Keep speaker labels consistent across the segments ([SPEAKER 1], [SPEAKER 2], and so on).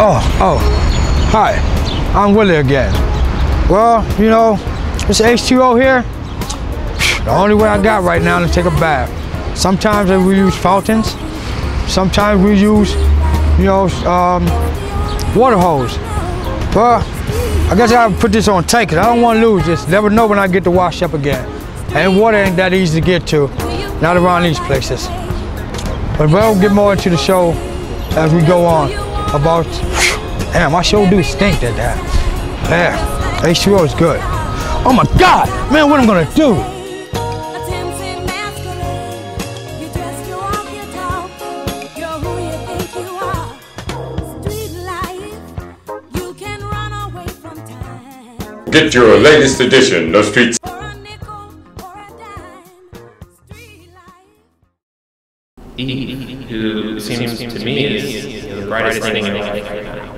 [SPEAKER 1] Hi, I'm Willie again. Well, you know, this H2O here, the only way I got right now to take a bath. Sometimes we use fountains, sometimes we use, you know, water hose. Well, I guess I gotta put this on tight because I don't want to lose this. Never know when I get to wash up again. And water ain't that easy to get to, not around these places. But we'll get more into the show as we go on about, damn, my show do stink at that. Yeah, H2O is good. Oh my God, man, what I'm gonna do?
[SPEAKER 2] Get your latest edition of Streets.
[SPEAKER 3] Who seems to me is the brightest thing in your life right now.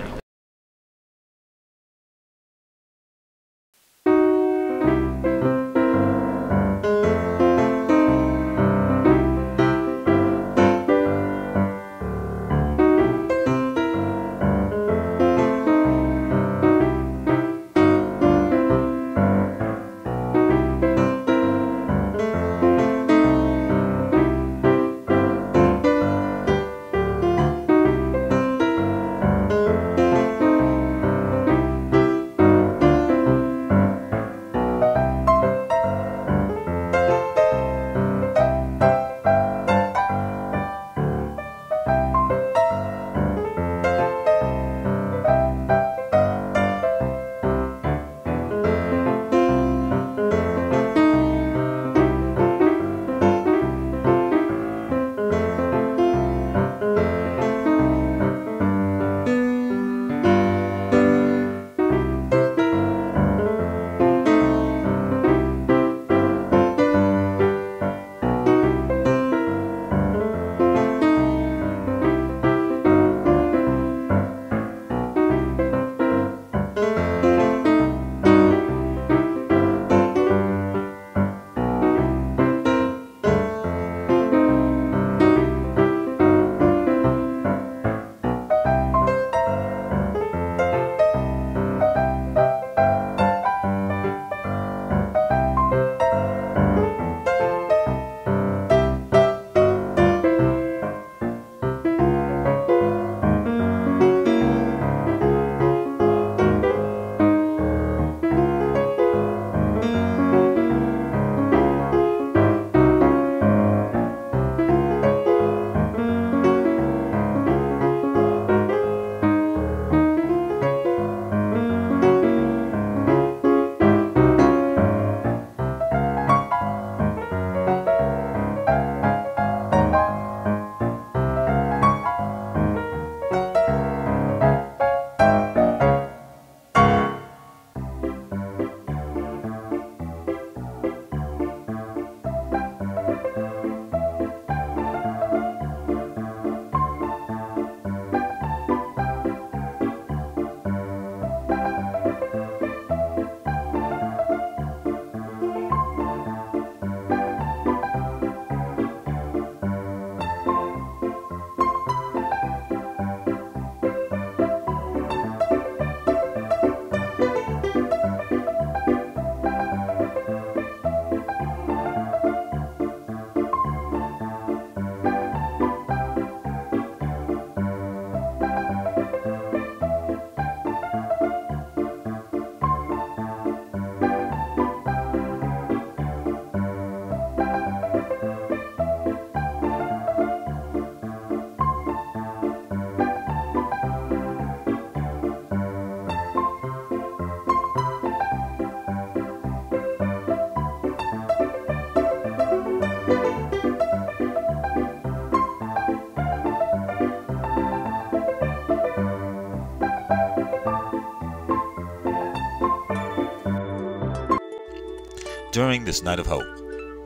[SPEAKER 4] During this Night of Hope,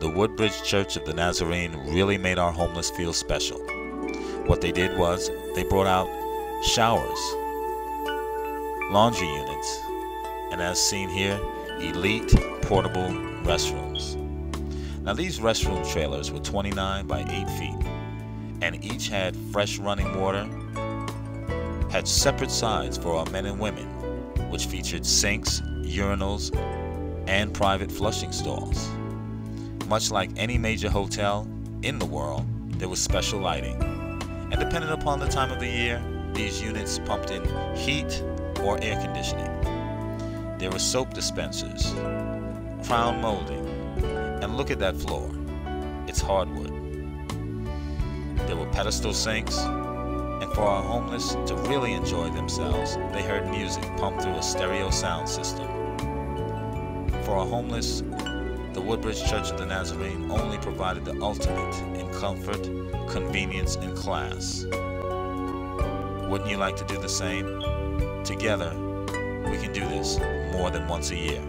[SPEAKER 4] the Woodbridge Church of the Nazarene really made our homeless feel special. What they did was, they brought out showers, laundry units, and as seen here, elite portable restrooms. Now these restroom trailers were 29 by 8 feet, and each had fresh running water, had separate sides for our men and women, which featured sinks, urinals, and private flushing stalls. Much like any major hotel in the world, there was special lighting, and depending upon the time of the year, these units pumped in heat or air conditioning. There were soap dispensers, crown molding, and look at that floor. It's hardwood. There were pedestal sinks, and for our homeless to really enjoy themselves, they heard music pumped through a stereo sound system. For our homeless, the Woodbridge Church of the Nazarene only provided the ultimate in comfort, convenience, and class. Wouldn't you like to do the same? Together, we can do this more than once a year.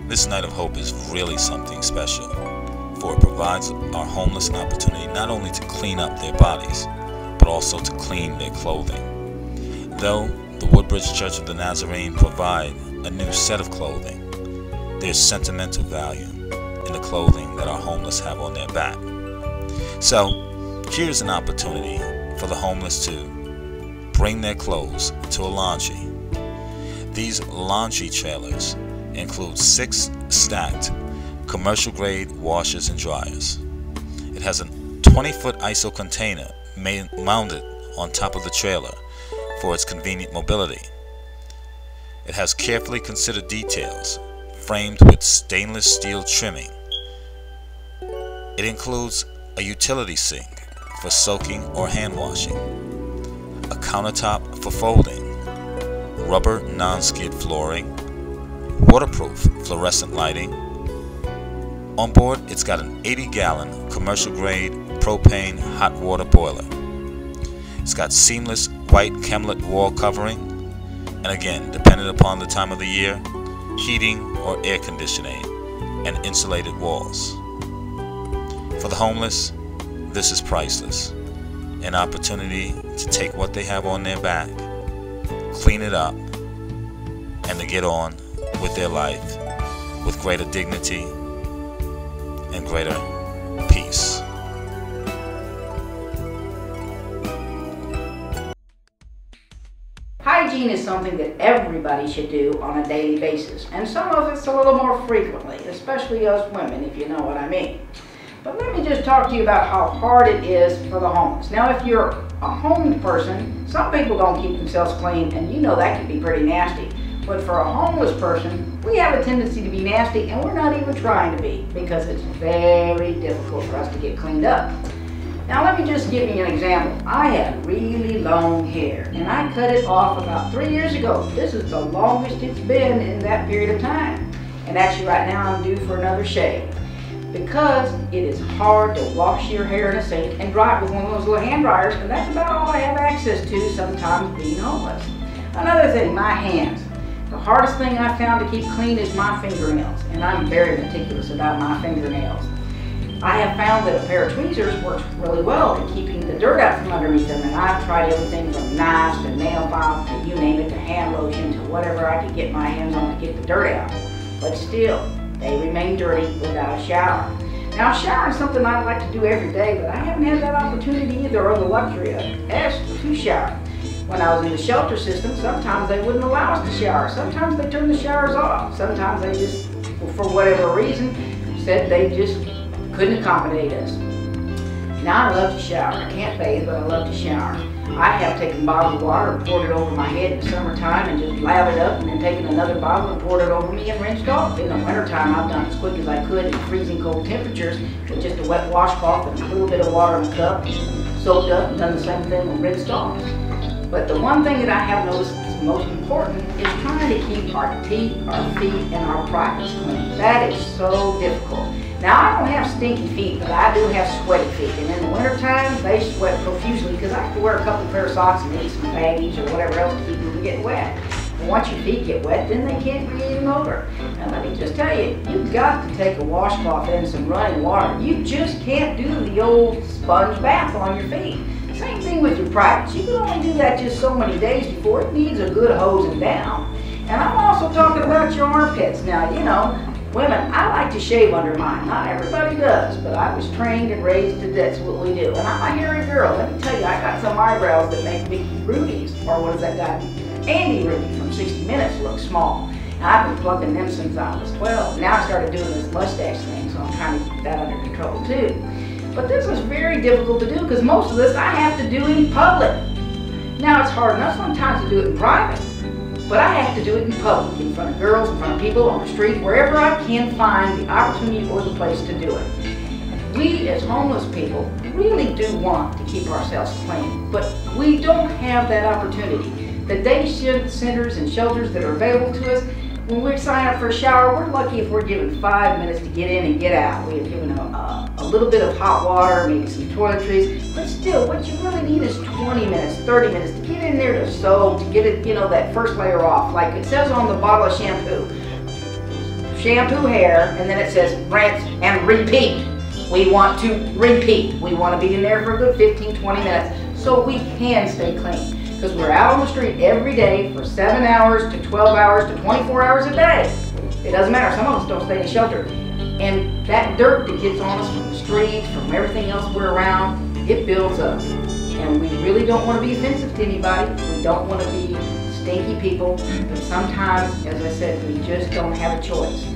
[SPEAKER 4] This Night of Hope is really something special, for it provides our homeless an opportunity not only to clean up their bodies, but also to clean their clothing. Though the Woodbridge Church of the Nazarene provide a new set of clothing, there's sentimental value in the clothing that our homeless have on their back. So, here's an opportunity for the homeless to bring their clothes to a laundry. These laundry trailers include 6 stacked commercial-grade washers and dryers. It has a 20-foot ISO container mounted on top of the trailer for its convenient mobility. It has carefully considered details framed with stainless steel trimming. It includes a utility sink for soaking or hand washing, a countertop for folding, rubber non-skid flooring, waterproof fluorescent lighting. On board, it's got an 80-gallon commercial-grade propane hot water boiler. It's got seamless white Chemlet wall covering, and again, depending upon the time of the year, heating or air conditioning, and insulated walls. For the homeless, this is priceless. An opportunity to take what they have on their back, clean it up, and to get on with their life with greater dignity and greater peace.
[SPEAKER 5] Hygiene is something that everybody should do on a daily basis, and some of us a little more frequently, especially us women, if you know what I mean. But let me just talk to you about how hard it is for the homeless. Now, if you're a homeless person, some people don't keep themselves clean, and you know that can be pretty nasty. But for a homeless person, we have a tendency to be nasty, and we're not even trying to be, because it's very difficult for us to get cleaned up. Now let me just give you an example. I have really long hair, and I cut it off about 3 years ago. This is the longest it's been in that period of time. And actually right now I'm due for another shave, because it is hard to wash your hair in a sink and dry it with one of those little hand dryers, and that's about all I have access to sometimes being homeless. Another thing, my hands. The hardest thing I found to keep clean is my fingernails, and I'm very meticulous about my fingernails. I have found that a pair of tweezers works really well in keeping the dirt out from underneath them, and I've tried everything from knives to nail files to you name it, to hand lotion, to whatever I could get my hands on to get the dirt out. But still, they remain dirty without a shower. Now, showering is something I like to do every day, but I haven't had that opportunity either, or the luxury of asking to shower. When I was in the shelter system, sometimes they wouldn't allow us to shower. Sometimes they turned the showers off. Sometimes they just, for whatever reason, said they just couldn't accommodate us. Now I love to shower. I can't bathe, but I love to shower. I have taken bottles of water and poured it over my head in the summertime and just lathered up, and then taken another bottle and poured it over me and rinsed off. In the wintertime, I've done it as quick as I could in freezing cold temperatures with just a wet washcloth and a little bit of water in a cup, soaked up, and done the same thing and rinsed off. But the one thing that I have noticed is most important is trying to keep our teeth, our feet, and our privates clean. That is so difficult. Now, I don't have stinky feet, but I do have sweaty feet. And in the wintertime, they sweat profusely because I have to wear a couple pair of socks and maybe some baggies or whatever else to keep them from getting wet. And once your feet get wet, then they can't breathe them over. And let me just tell you, you've got to take a washcloth and some running water. You just can't do the old sponge bath on your feet. Same thing with your privates. You can only do that just so many days before it needs a good hosing down. And I'm also talking about your armpits. Now, you know, women, I like to shave under mine. Not everybody does, but I was trained and raised to that's what we do. And I'm a hairy girl. Let me tell you, I got some eyebrows that make Mickey Rudy's, or what is that guy, Andy Rudy from 60 Minutes, look small. And I've been plucking them since I was 12. Now I started doing this mustache thing, so I'm trying to keep that under control too. But this is very difficult to do because most of this I have to do in public. Now it's hard enough sometimes to do it in private, but I have to do it in public, in front of girls, in front of people, on the street, wherever I can find the opportunity or the place to do it. We as homeless people really do want to keep ourselves clean, but we don't have that opportunity. The day centers and shelters that are available to us, when we sign up for a shower, we're lucky if we're given 5 minutes to get in and get out. We are given a little bit of hot water, maybe some toiletries, but still, what you really need is 20 minutes, 30 minutes to get in there to soak, to get it, you know, that first layer off. Like it says on the bottle of shampoo, shampoo hair, and then it says rinse and repeat. We want to repeat. We want to be in there for a good 15, 20 minutes so we can stay clean. Because we're out on the street every day for 7 hours to 12 hours to 24 hours a day. It doesn't matter. Some of us don't stay in shelter. And that dirt that gets on us from the streets, from everything else we're around, it builds up. And we really don't want to be offensive to anybody. We don't want to be stinky people. But sometimes, as I said, we just don't have a choice.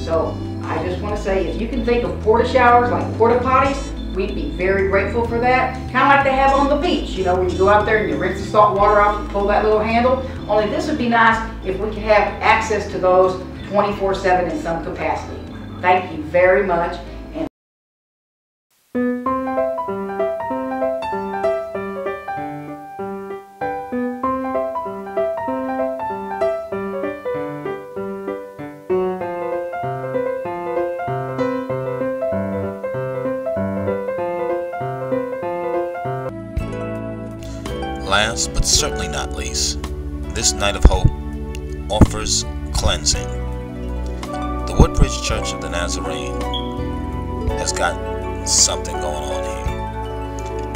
[SPEAKER 5] So I just want to say, if you can think of porta showers like porta potties, we'd be very grateful for that. Kind of like they have on the beach, you know, where you go out there and you rinse the salt water off and pull that little handle. Only this would be nice if we could have access to those 24/7 in some capacity. Thank you very much.
[SPEAKER 4] Last but certainly not least, this Night of Hope offers cleansing. The Woodbridge Church of the Nazarene has got something going on here.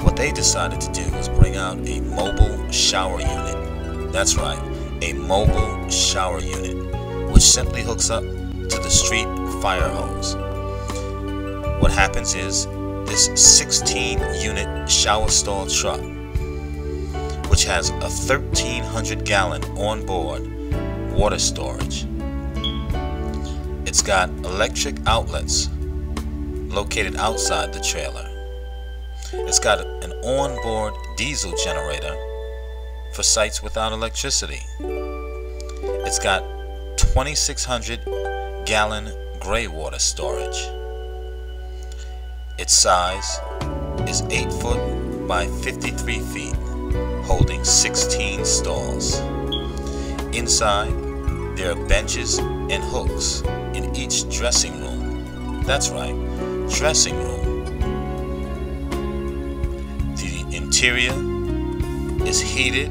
[SPEAKER 4] What they decided to do was bring out a mobile shower unit. That's right, a mobile shower unit, which simply hooks up to the street fire hose. What happens is this 16-unit shower stall truck, which has a 1,300-gallon onboard water storage. It's got electric outlets located outside the trailer. It's got an onboard diesel generator for sites without electricity. It's got 2,600-gallon gray water storage. Its size is 8 foot by 53 feet. Holding 16 stalls. Inside, there are benches and hooks in each dressing room. That's right, dressing room. The interior is heated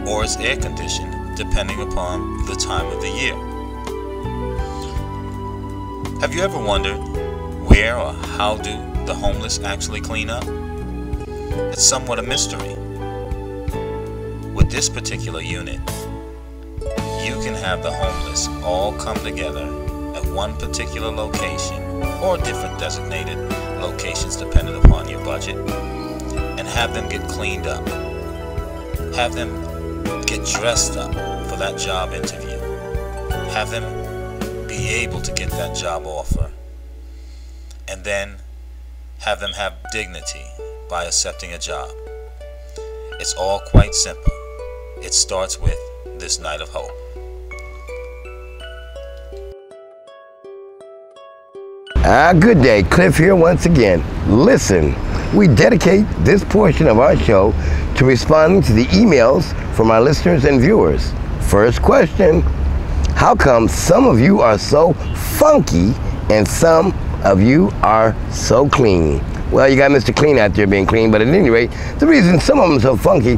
[SPEAKER 4] or is air conditioned depending upon the time of the year. Have you ever wondered where or how do the homeless actually clean up? It's somewhat a mystery. With this particular unit, you can have the homeless all come together at one particular location or different designated locations depending upon your budget, and have them get cleaned up. Have them get dressed up for that job interview. Have them be able to get that job offer. And then have them have dignity by accepting a job. It's all quite simple. It starts with this Night of Hope.
[SPEAKER 6] Good day, Cliff here once again. Listen, we dedicate this portion of our show to responding to the emails from our listeners and viewers. First question, how come some of you are so funky and some of you are so clean? Well, you got Mr. Clean out there being clean, but at any rate, the reason some of them are so funky,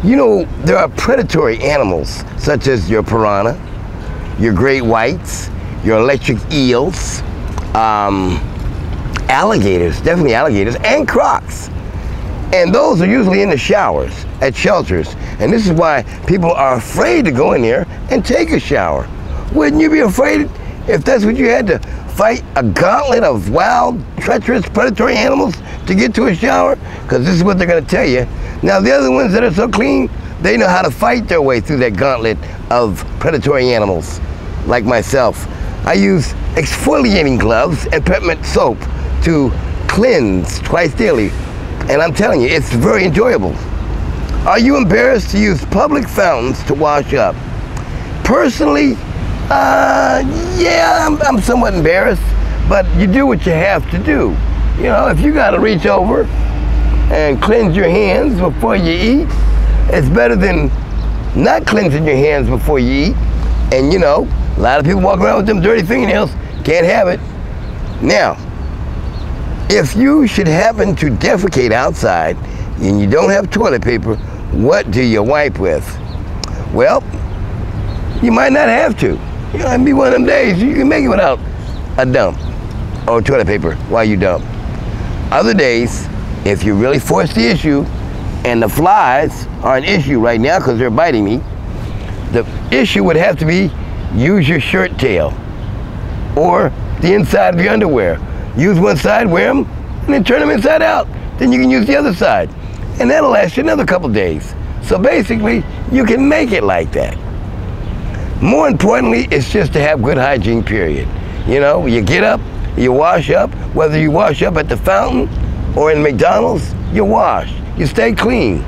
[SPEAKER 6] you know, there are predatory animals such as your piranha, your great whites, your electric eels, alligators, definitely alligators, and crocs. And those are usually in the showers at shelters. And this is why people are afraid to go in there and take a shower. Wouldn't you be afraid if that's what you had to fight a gauntlet of wild, treacherous, predatory animals to get to a shower? Because this is what they're going to tell you. Now, the other ones that are so clean, they know how to fight their way through that gauntlet of predatory animals, like myself. I use exfoliating gloves and peppermint soap to cleanse twice daily. And I'm telling you, it's very enjoyable. Are you embarrassed to use public fountains to wash up? Personally, yeah, I'm somewhat embarrassed, but you do what you have to do. You know, if you gotta reach over and cleanse your hands before you eat, it's better than not cleansing your hands before you eat. And you know, a lot of people walk around with them dirty fingernails, can't have it. Now, if you should happen to defecate outside and you don't have toilet paper, what do you wipe with? Well, you might not have to. You know, it'd be one of them days you can make it without a dump or toilet paper while you dump. Other days, if you really force the issue, and the flies are an issue right now because they're biting me, the issue would have to be use your shirt tail or the inside of your underwear. Use one side, wear them, and then turn them inside out. Then you can use the other side. And that'll last you another couple days. So basically, you can make it like that. More importantly, it's just to have good hygiene, period. You know, you get up, you wash up, whether you wash up at the fountain or in McDonald's, you wash. You stay clean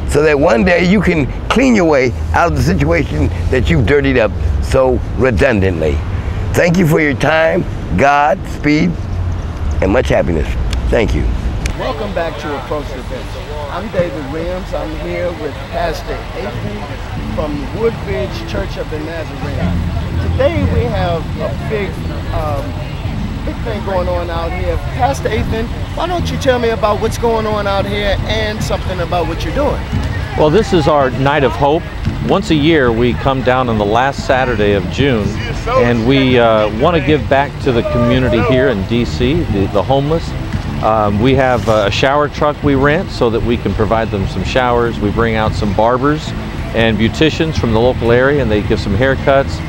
[SPEAKER 6] so that one day you can clean your way out of the situation that you've dirtied up so redundantly. Thank you for your time, God, speed, and much happiness. Thank you.
[SPEAKER 7] Welcome back to Approach the Bench. I'm David Williams. I'm here with Pastor Ethan from Woodbridge Church of the Nazarene. Today we have a big thing going on out here. Pastor Ethan, why don't you tell me about what's going on out here and something about what you're doing?
[SPEAKER 8] Well, this is our Night of Hope. Once a year we come down on the last Saturday of June, and we want to give back to the community here in DC, the homeless. We have a shower truck we rent so that we can provide them some showers. We bring out some barbers and beauticians from the local area, and they give some haircuts,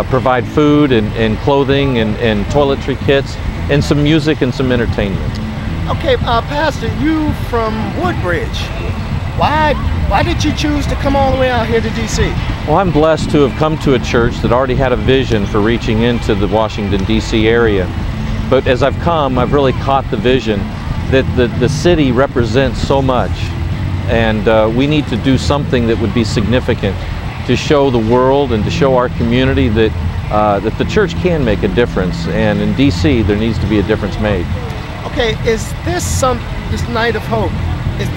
[SPEAKER 8] provide food and clothing and toiletry kits, and some music and some entertainment.
[SPEAKER 7] Okay, Pastor, you from Woodbridge. Why did you choose to come all the way out here to DC?
[SPEAKER 8] Well, I'm blessed to have come to a church that already had a vision for reaching into the Washington, D.C. area. But as I've come, I've really caught the vision that the city represents so much, and we need to do something that would be significant to show the world and to show our community that that the church can make a difference, and in DC there needs to be a difference made.
[SPEAKER 7] Okay, is this Night of Hope? Is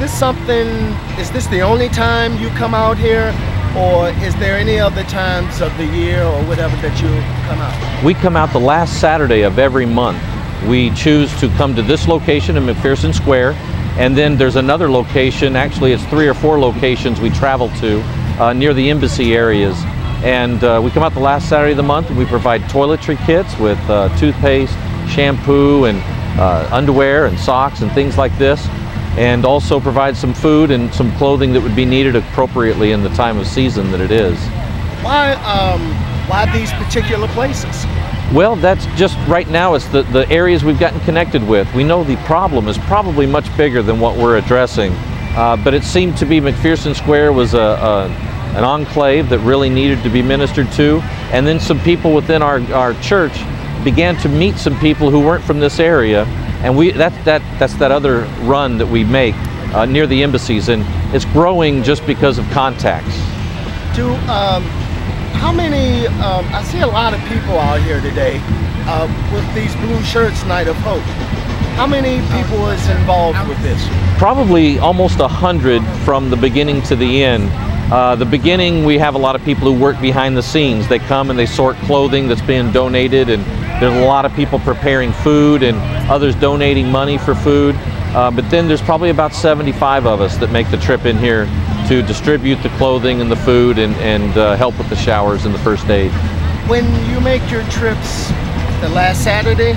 [SPEAKER 7] this the only time you come out here, or is there any other times of the year or whatever that you come out?
[SPEAKER 8] We come out the last Saturday of every month. We choose to come to this location in McPherson Square, and then there's another location, actually it's 3 or 4 locations we travel to near the embassy areas. And we come out the last Saturday of the month, and we provide toiletry kits with toothpaste, shampoo, and underwear and socks and things like this, and also provide some food and some clothing that would be needed appropriately in the time of season that it is.
[SPEAKER 7] Why these particular places?
[SPEAKER 8] Well, that's just right now, it's the areas we've gotten connected with. We know the problem is probably much bigger than what we're addressing, but it seemed to be McPherson Square was an enclave that really needed to be ministered to, and then some people within our church began to meet some people who weren't from this area, and that's that other run that we make near the embassies, and it's growing just because of contacts.
[SPEAKER 7] How many, I see a lot of people out here today with these blue shirts, Night of Hope. How many people is involved with this? Probably
[SPEAKER 8] almost 100 from the beginning to the end. The beginning, we have a lot of people who work behind the scenes. They come and they sort clothing that's being donated, and there's a lot of people preparing food and others donating money for food. But then there's probably about 75 of us that make the trip in here to distribute the clothing and the food and help with the showers and the first aid.
[SPEAKER 7] When you make your trips the last Saturday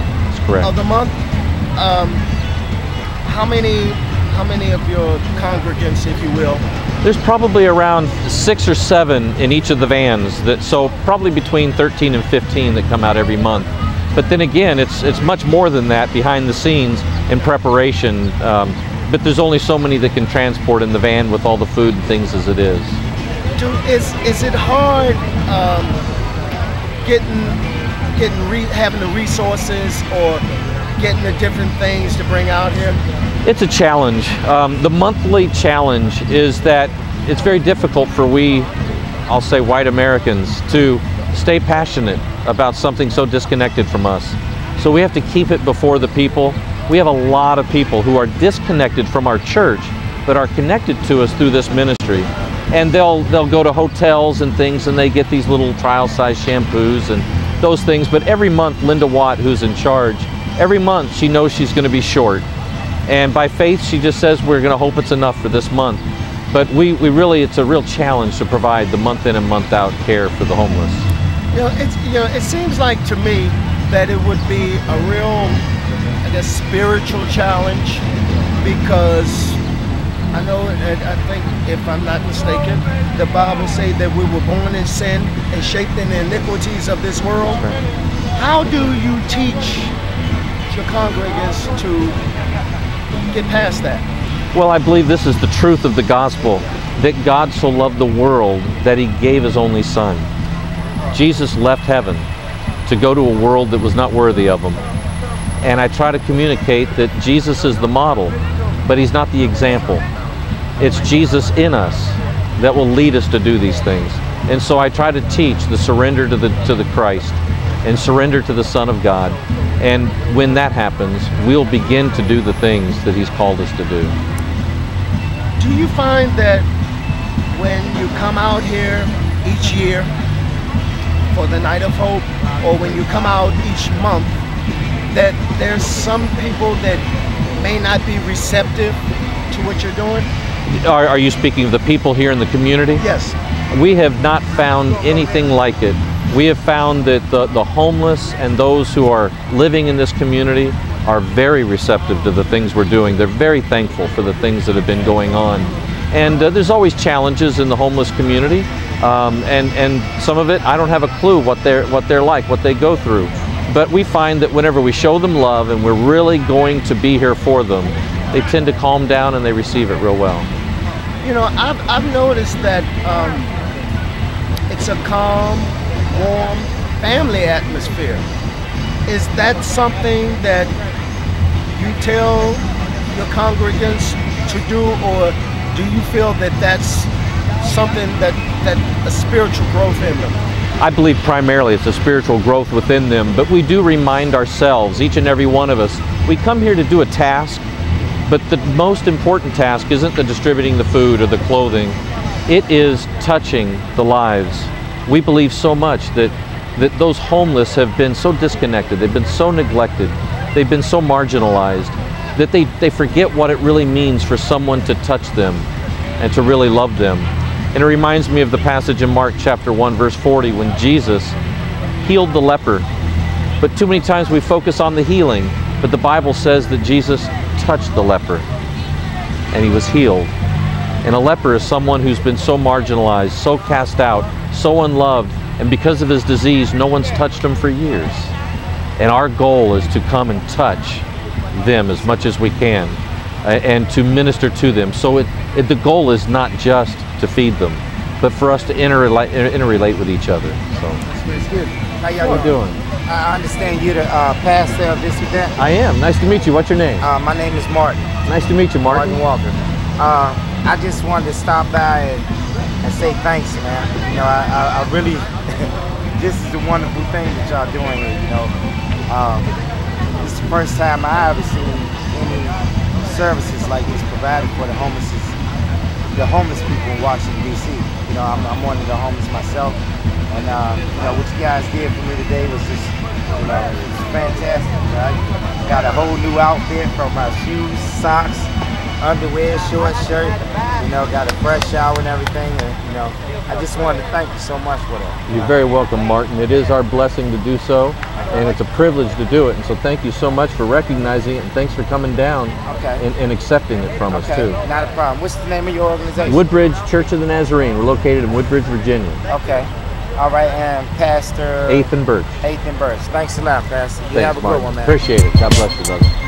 [SPEAKER 7] of the month, how many of your congregants, if you will?
[SPEAKER 8] There's probably around 6 or 7 in each of the vans, so probably between 13 and 15 that come out every month. But then again, it's much more than that behind the scenes in preparation. But there's only so many that can transport in the van with all the food and things as it is.
[SPEAKER 7] Is it hard having the resources or getting the different things to bring out here?
[SPEAKER 8] It's a challenge. The monthly challenge is that it's very difficult for I'll say white Americans, to stay passionate about something so disconnected from us. So we have to keep it before the people. We have a lot of people who are disconnected from our church, but are connected to us through this ministry. And they'll go to hotels and things, and they get these little trial-size shampoos and those things. But every month, Linda Watt, who's in charge, every month she knows she's going to be short. And by faith, she just says we're going to hope it's enough for this month. But we really, it's a real challenge to provide the month in and month out care for the homeless.
[SPEAKER 7] It seems like to me that it would be a real, I guess, spiritual challenge, because I know, and I think, if I'm not mistaken, the Bible says that we were born in sin and shaped in the iniquities of this world. How do you teach your congregants to get past that?
[SPEAKER 8] Well, I believe this is the truth of the gospel, that God so loved the world that he gave his only son. Jesus left heaven to go to a world that was not worthy of him. And I try to communicate that Jesus is the model, but he's not the example. It's Jesus in us that will lead us to do these things. And so I try to teach the surrender to the Christ and surrender to the Son of God. And when that happens, we'll begin to do the things that he's called us to do.
[SPEAKER 7] Do you find that when you come out here each year for the Night of Hope, or when you come out each month, that there's some people that may not be receptive to what you're doing?
[SPEAKER 8] Are you speaking of the people here in the community?
[SPEAKER 7] Yes.
[SPEAKER 8] We have not found anything like it. We have found that the homeless and those who are living in this community are very receptive to the things we're doing. They're very thankful for the things that have been going on. And there's always challenges in the homeless community, and some of it I don't have a clue what they're like, what they go through. But we find that whenever we show them love and we're really going to be here for them, they tend to calm down and they receive it real well.
[SPEAKER 7] You know, I've noticed that it's a calm, warm, family atmosphere. Is that something that you tell your congregants to do, or do you feel that that's something that a spiritual growth in them?
[SPEAKER 8] I believe primarily it's a spiritual growth within them, but we do remind ourselves, each and every one of us, we come here to do a task, but the most important task isn't the distributing the food or the clothing. It is touching the lives. We believe so much that those homeless have been so disconnected, they've been so neglected, they've been so marginalized, that they forget what it really means for someone to touch them and to really love them. And it reminds me of the passage in Mark chapter 1 verse 40 when Jesus healed the leper. But too many times we focus on the healing, but the Bible says that Jesus touched the leper and he was healed. And a leper is someone who's been so marginalized, so cast out, so unloved, and because of his disease, no one's touched him for years. And our goal is to come and touch them as much as we can and to minister to them. So the goal is not just to feed them, but for us to interrelate with each other. So
[SPEAKER 9] it's good. How y'all
[SPEAKER 8] doing?
[SPEAKER 9] I understand you're the pastor of this event.
[SPEAKER 8] I am. Nice to meet you. What's your name?
[SPEAKER 9] My name is Martin.
[SPEAKER 8] Nice to meet you, Martin.
[SPEAKER 9] Martin Walker. I just wanted to stop by and say thanks, man. You know, I really, this is a wonderful thing that y'all doing here, you know. This is the first time I ever seen any services like this provided for the homeless people in Washington, D.C. You know, I'm one of the homeless myself, and you know, what you guys did for me today was just, you know, it's fantastic. Right? Got a whole new outfit from my shoes, socks, underwear, short shirt, you know, got a fresh shower and everything, and you know, I just wanted to thank you so much for that.
[SPEAKER 8] You're very welcome, Martin. It is our blessing to do so, and it's a privilege to do it, and so thank you so much for recognizing it, and thanks for coming down and accepting it from us too.
[SPEAKER 9] Not a problem. What's the name of your organization?
[SPEAKER 8] Woodbridge Church of the Nazarene. We're located in Woodbridge, Virginia.
[SPEAKER 9] Okay. All right, and Pastor?
[SPEAKER 8] 8th and Birch.
[SPEAKER 9] 8th and Birch. Thanks a lot, Pastor. You
[SPEAKER 8] Thanks,
[SPEAKER 9] have a
[SPEAKER 8] Martin.
[SPEAKER 9] good one, man.
[SPEAKER 8] Appreciate it. God bless you, brother.